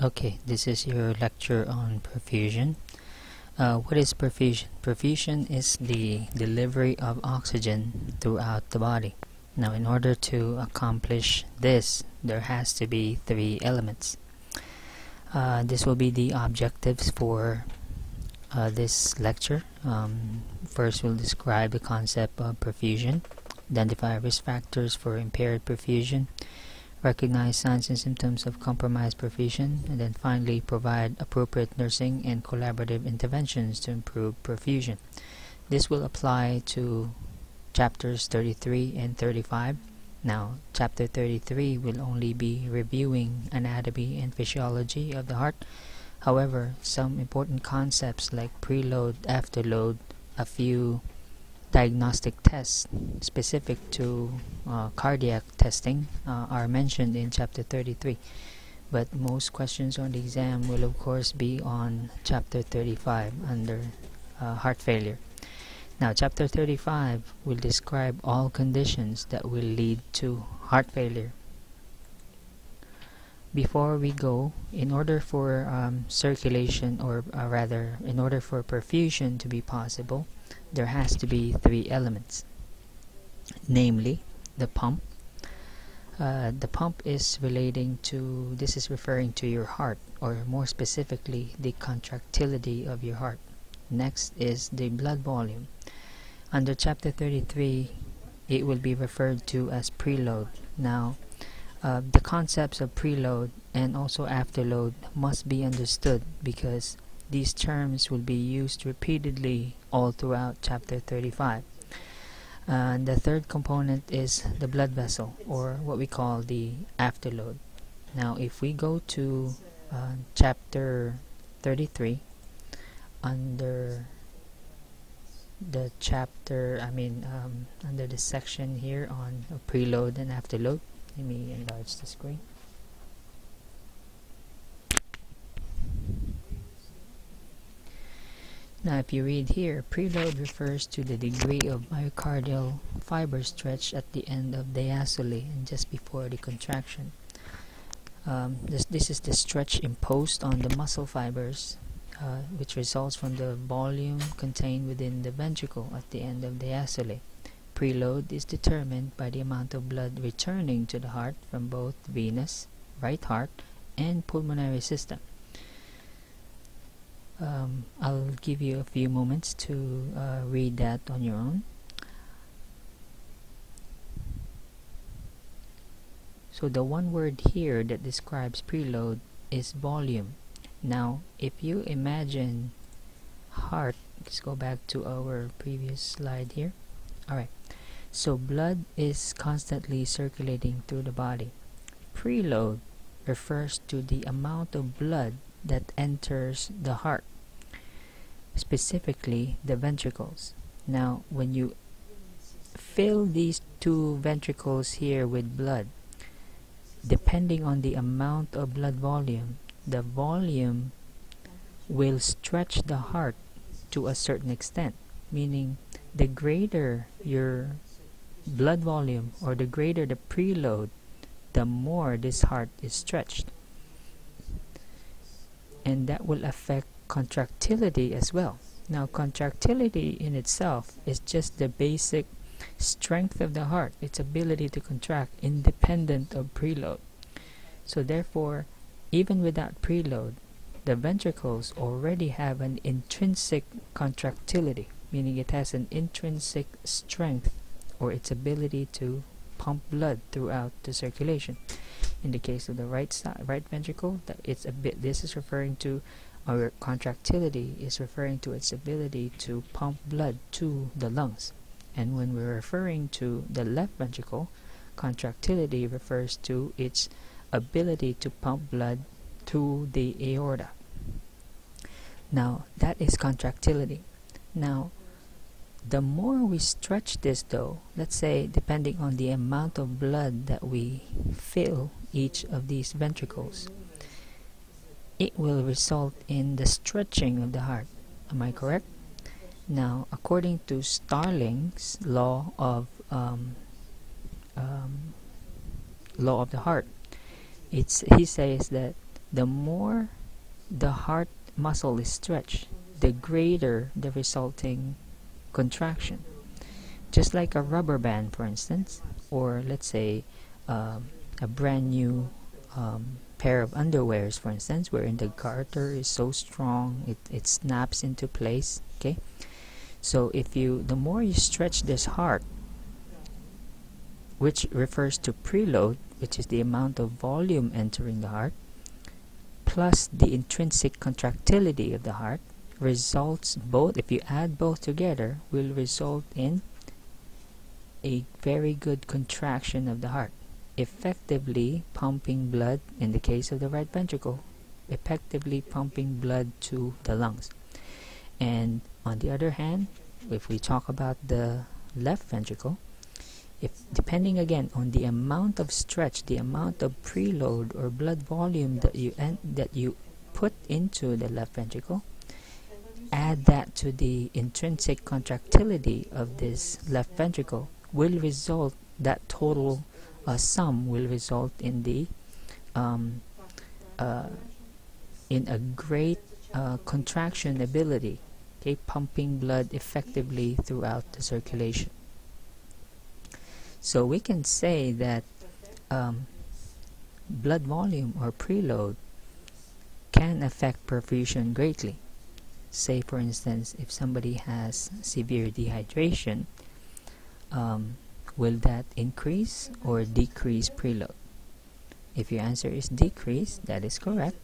Okay, this is your lecture on perfusion. What is perfusion? Perfusion is the delivery of oxygen throughout the body. Now, in order to accomplish this, there has to be three elements. This will be the objectives for this lecture. First, we'll describe the concept of perfusion, identify risk factors for impaired perfusion, recognize signs and symptoms of compromised perfusion, and then finally provide appropriate nursing and collaborative interventions to improve perfusion. This will apply to chapters 33 and 35. Now, chapter 33 will only be reviewing anatomy and physiology of the heart. However, some important concepts like preload, afterload, a few diagnostic tests specific to cardiac testing are mentioned in chapter 33, but most questions on the exam will of course be on chapter 35 under heart failure. Now, chapter 35 will describe all conditions that will lead to heart failure. Before we go, in order for circulation, or rather in order for perfusion to be possible, there has to be three elements, namely the pump. The pump is referring to your heart, or more specifically the contractility of your heart. Next is the blood volume. Under chapter 33, it will be referred to as preload. Now, the concepts of preload and also afterload must be understood because these terms will be used repeatedly all throughout chapter 35. And the third component is the blood vessel, or what we call the afterload. Now, if we go to chapter 33, under the under the section here on preload and afterload, let me enlarge the screen. Now, if you read here, preload refers to the degree of myocardial fiber stretch at the end of diastole and just before the contraction. This is the stretch imposed on the muscle fibers, which results from the volume contained within the ventricle at the end of diastole. Preload is determined by the amount of blood returning to the heart from both venous, right heart, and pulmonary system. I'll give you a few moments to read that on your own. So the one word here that describes preload is volume. Now, if you imagine heart, let's go back to our previous slide here. Alright, so blood is constantly circulating through the body. Preload refers to the amount of blood that enters the heart, specifically the ventricles. Now, when you fill these two ventricles here with blood, depending on the amount of blood volume, the volume will stretch the heart to a certain extent, meaning the greater your blood volume or the greater the preload, the more this heart is stretched. And that will affect contractility as well. Now, contractility in itself is just the basic strength of the heart, its ability to contract independent of preload. So therefore, even without preload, the ventricles already have an intrinsic contractility, meaning it has an intrinsic strength or its ability to pump blood throughout the circulation. In the case of the right ventricle, this is referring to, or contractility is referring to its ability to pump blood to the lungs. And when we're referring to the left ventricle, contractility refers to its ability to pump blood to the aorta. Now, that is contractility. Now, the more we stretch this though, let's say depending on the amount of blood that we fill each of these ventricles, it will result in the stretching of the heart. Am I correct? Now, according to Starling's law of the heart, he says that the more the heart muscle is stretched, the greater the resulting contraction. Just like a rubber band, for instance, or let's say a brand new pair of underwears, for instance, wherein the garter is so strong it snaps into place. Okay, so the more you stretch this heart, which refers to preload, which is the amount of volume entering the heart, plus the intrinsic contractility of the heart, results both, if you add both together, will result in a very good contraction of the heart, effectively pumping blood, in the case of the right ventricle, effectively pumping blood to the lungs. And on the other hand, if we talk about the left ventricle, if depending again on the amount of stretch, the amount of preload or blood volume that you put into the left ventricle, add that to the intrinsic contractility of this left ventricle, will result, that total sum will result in the in a great contraction ability, okay, pumping blood effectively throughout the circulation. So we can say that blood volume or preload can affect perfusion greatly. Say for instance, if somebody has severe dehydration, will that increase or decrease preload? If your answer is decrease, that is correct.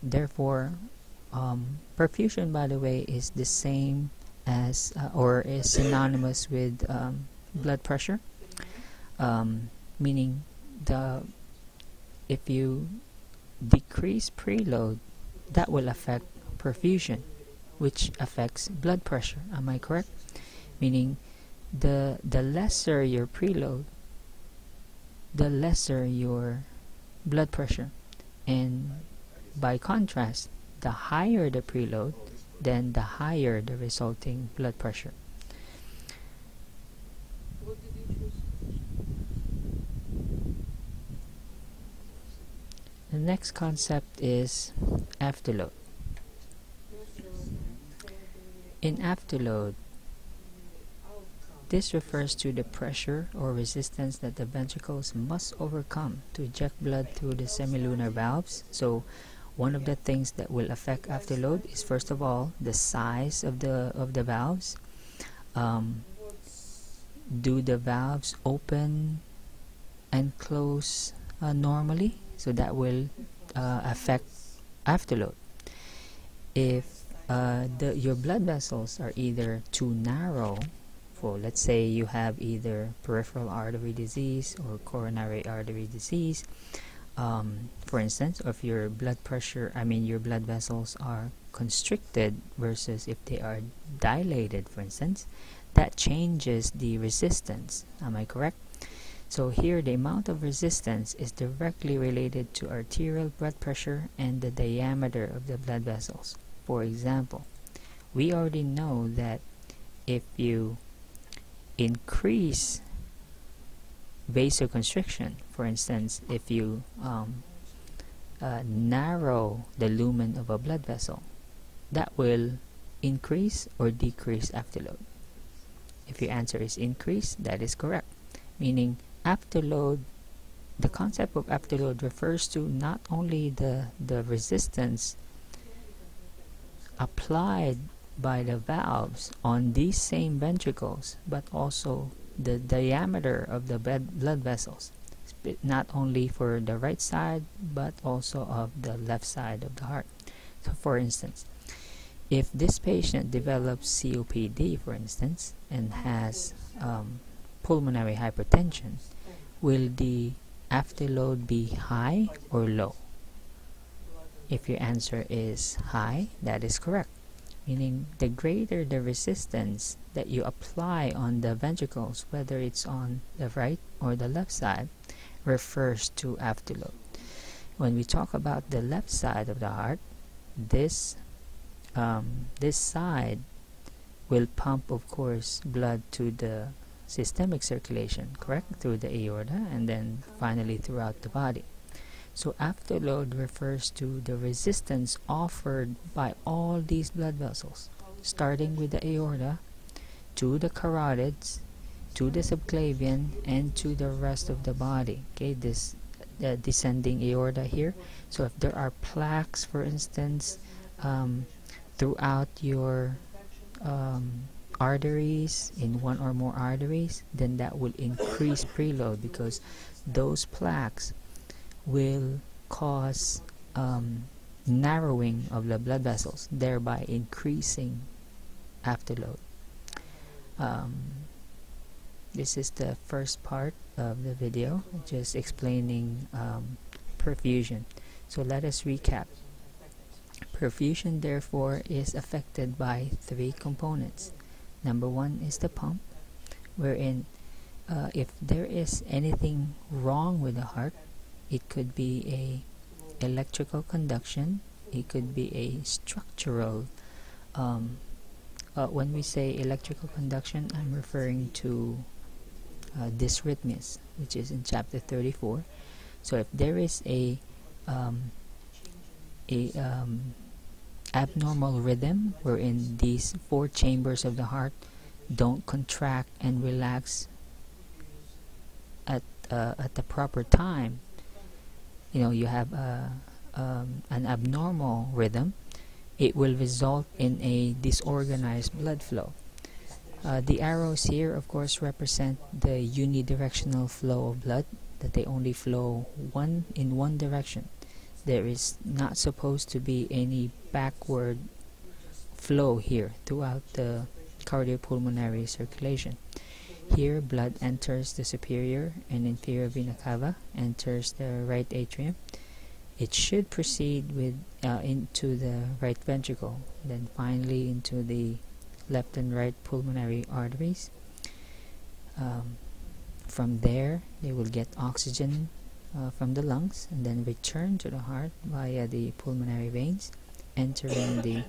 Therefore, perfusion, by the way, is the same as or is synonymous with blood pressure, meaning if you decrease preload, that will affect perfusion, which affects blood pressure. Am I correct? Meaning the lesser your preload, the lesser your blood pressure, and by contrast, the higher the preload, then the higher the resulting blood pressure. The next concept is afterload. In afterload, this refers to the pressure or resistance that the ventricles must overcome to eject blood through the semilunar valves. So one of the things that will affect afterload is, first of all, the size of the valves. Do the valves open and close normally? So that will affect afterload. If your blood vessels are either too narrow, for let's say you have either peripheral artery disease or coronary artery disease, for instance, or if your blood vessels are constricted versus if they are dilated, for instance, that changes the resistance. Am I correct? So here the amount of resistance is directly related to arterial blood pressure and the diameter of the blood vessels. For example, we already know that if you increase vasoconstriction, for instance, if you narrow the lumen of a blood vessel, that will increase or decrease afterload. If your answer is increase, that is correct. Meaning afterload, the concept of afterload refers to not only the resistance applied by the valves on these same ventricles, but also the diameter of the blood vessels, not only for the right side but also of the left side of the heart. So for instance, if this patient develops COPD, for instance, and has pulmonary hypertension, will the afterload be high or low? If your answer is high, that is correct. Meaning the greater the resistance that you apply on the ventricles, whether it's on the right or the left side, refers to afterload. When we talk about the left side of the heart, this side will pump, of course, blood to the systemic circulation, correct, through the aorta, and then finally throughout the body. So afterload refers to the resistance offered by all these blood vessels, starting with the aorta, to the carotids, to the subclavian, and to the rest of the body. Okay, this descending aorta here. So if there are plaques, for instance, throughout your arteries, in one or more arteries, then that will increase preload, because those plaques will cause narrowing of the blood vessels, thereby increasing afterload. This is the first part of the video, just explaining perfusion. So let us recap. Perfusion, therefore, is affected by three components. Number one is the pump, wherein if there is anything wrong with the heart, it could be a electrical conduction, it could be a structural. When we say electrical conduction, I'm referring to dysrhythmias, which is in chapter 34. So if there is a abnormal rhythm wherein these four chambers of the heart don't contract and relax at the proper time, you have an abnormal rhythm, it will result in a disorganized blood flow. The arrows here, of course, represent the unidirectional flow of blood, that they only flow in one direction. There is not supposed to be any backward flow here throughout the cardiopulmonary circulation. Here, blood enters the superior and inferior vena cava, enters the right atrium. It should proceed into the right ventricle, then finally into the left and right pulmonary arteries. From there, they will get oxygen from the lungs and then return to the heart via the pulmonary veins, entering the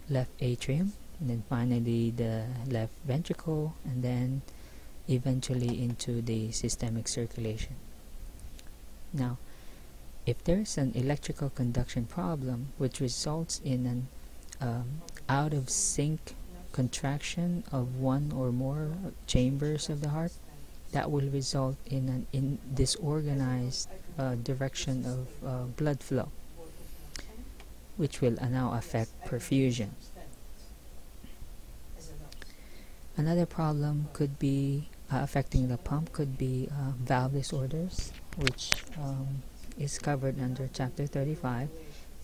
left atrium, and then finally the left ventricle, and then eventually into the systemic circulation. Now, if there's an electrical conduction problem which results in an out of sync contraction of one or more chambers of the heart, that will result in an disorganized direction of blood flow, which will now affect perfusion. Another problem could be affecting the pump could be valve disorders, which is covered under chapter 35.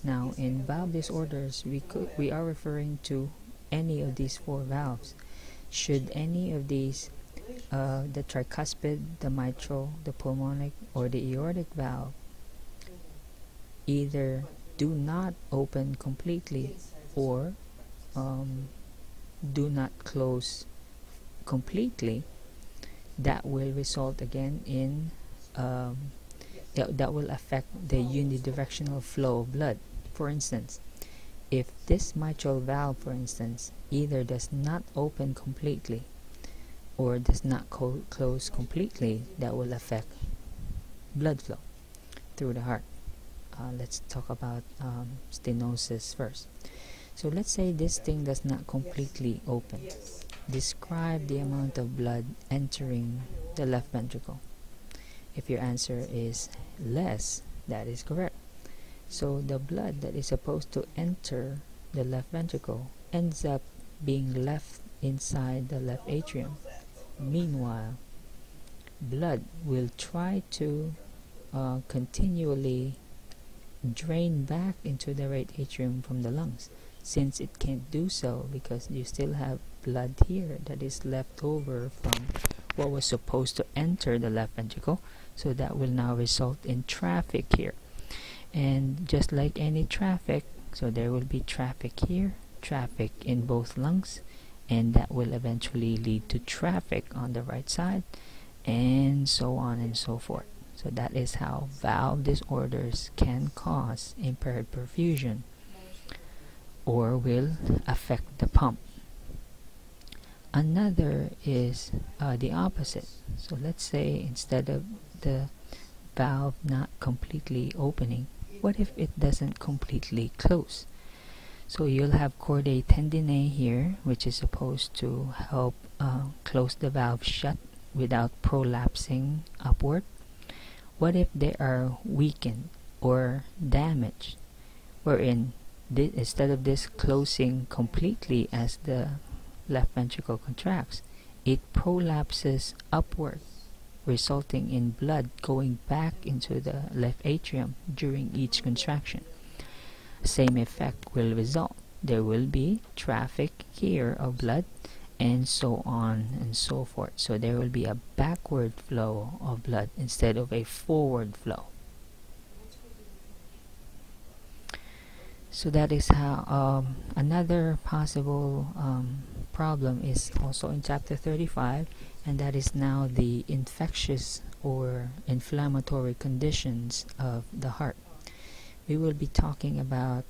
Now, in valve disorders, we are referring to any of these four valves. Should any of these, the tricuspid, the mitral, the pulmonic, or the aortic valve, either do not open completely or do not close completely, that will result again in that will affect the unidirectional flow of blood. For instance, if this mitral valve, for instance, either does not open completely or does not close completely, that will affect blood flow through the heart. Let's talk about stenosis first. So let's say this thing does not completely open. Describe the amount of blood entering the left ventricle. If your answer is less, that is correct. So the blood that is supposed to enter the left ventricle ends up being left inside the left atrium. Meanwhile, blood will try to continually drain back into the right atrium from the lungs. Since it can't do so because you still have blood here that is left over from what was supposed to enter the left ventricle, so that will now result in traffic here. And just like any traffic, so there will be traffic here, traffic in both lungs, and that will eventually lead to traffic on the right side, and so on and so forth. So that is how valve disorders can cause impaired perfusion or will affect the pump. Another is the opposite. So let's say instead of the valve not completely opening? What if it doesn't completely close? So you'll have chordae tendineae here, which is supposed to help close the valve shut without prolapsing upward. What if they are weakened or damaged, wherein instead of this closing completely as the left ventricle contracts, it prolapses upward, resulting in blood going back into the left atrium during each contraction? Same effect will result. There will be traffic here of blood, and so on and so forth. So there will be a backward flow of blood instead of a forward flow. So that is how another possible problem is also in chapter 35, and that is now the infectious or inflammatory conditions of the heart. We will be talking about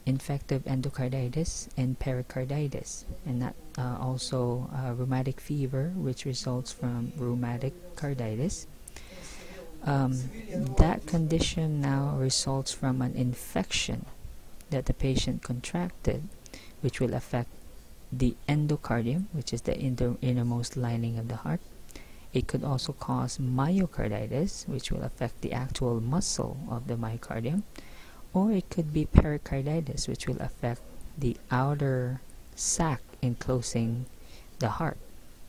infective endocarditis and pericarditis, and that also rheumatic fever, which results from rheumatic carditis. That condition now results from an infection that the patient contracted, which will affect the endocardium, which is the innermost lining of the heart. It could also cause myocarditis, which will affect the actual muscle of the myocardium, or it could be pericarditis, which will affect the outer sac enclosing the heart.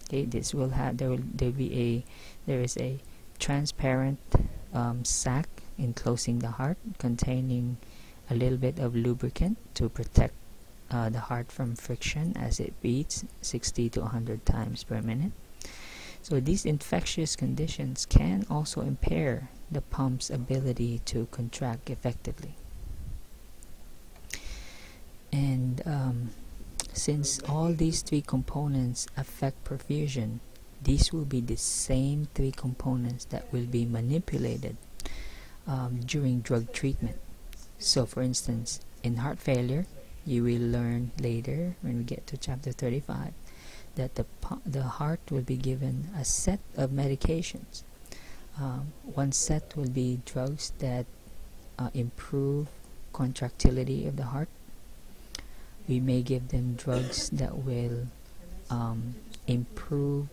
Okay, this will have there is a transparent sac enclosing the heart, containing a little bit of lubricant to protect the heart from friction as it beats 60 to 100 times per minute. So these infectious conditions can also impair the pump's ability to contract effectively. And since all these three components affect perfusion, these will be the same three components that will be manipulated during drug treatment. So for instance, in heart failure, you will learn later when we get to chapter 35 that the heart will be given a set of medications. One set will be drugs that improve contractility of the heart. We may give them drugs that will improve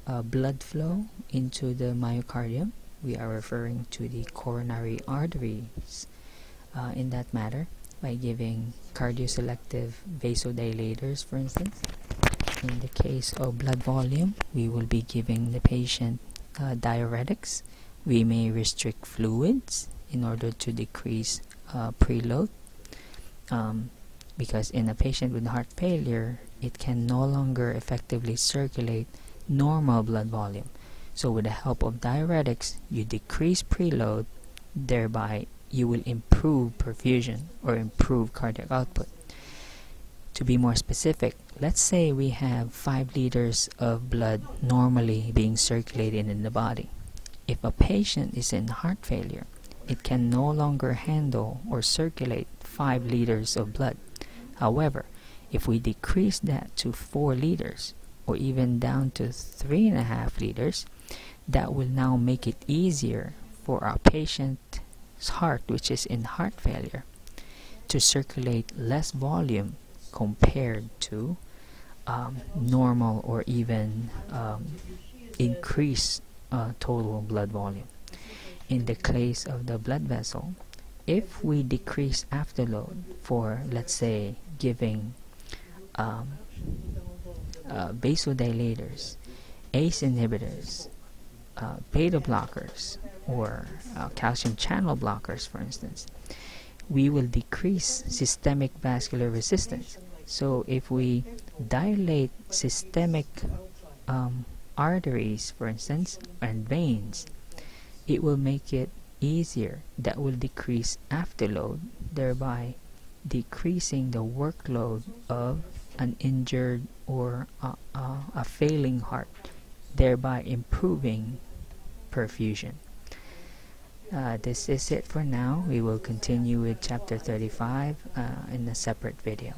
blood flow into the myocardium. We are referring to the coronary arteries in that matter, by giving cardioselective vasodilators, for instance. In the case of blood volume, we will be giving the patient diuretics. We may restrict fluids in order to decrease preload, because in a patient with heart failure, it can no longer effectively circulate normal blood volume. So with the help of diuretics, you decrease preload, thereby you will improve perfusion or improve cardiac output. To be more specific, let's say we have 5 liters of blood normally being circulated in the body. If a patient is in heart failure, it can no longer handle or circulate 5 liters of blood. However, if we decrease that to 4 liters or even down to 3.5 liters, that will now make it easier for our patient's heart, which is in heart failure, to circulate less volume compared to normal or even increased total blood volume. In the case of the blood vessel, if we decrease afterload for, let's say, giving vasodilators, ACE inhibitors, beta blockers, or calcium channel blockers, for instance, we will decrease systemic vascular resistance. So if we dilate systemic arteries, for instance, and veins, it will make it easier. That will decrease afterload, thereby decreasing the workload of an injured or a failing heart, thereby improving perfusion. This is it for now. We will continue with chapter 35 in a separate video.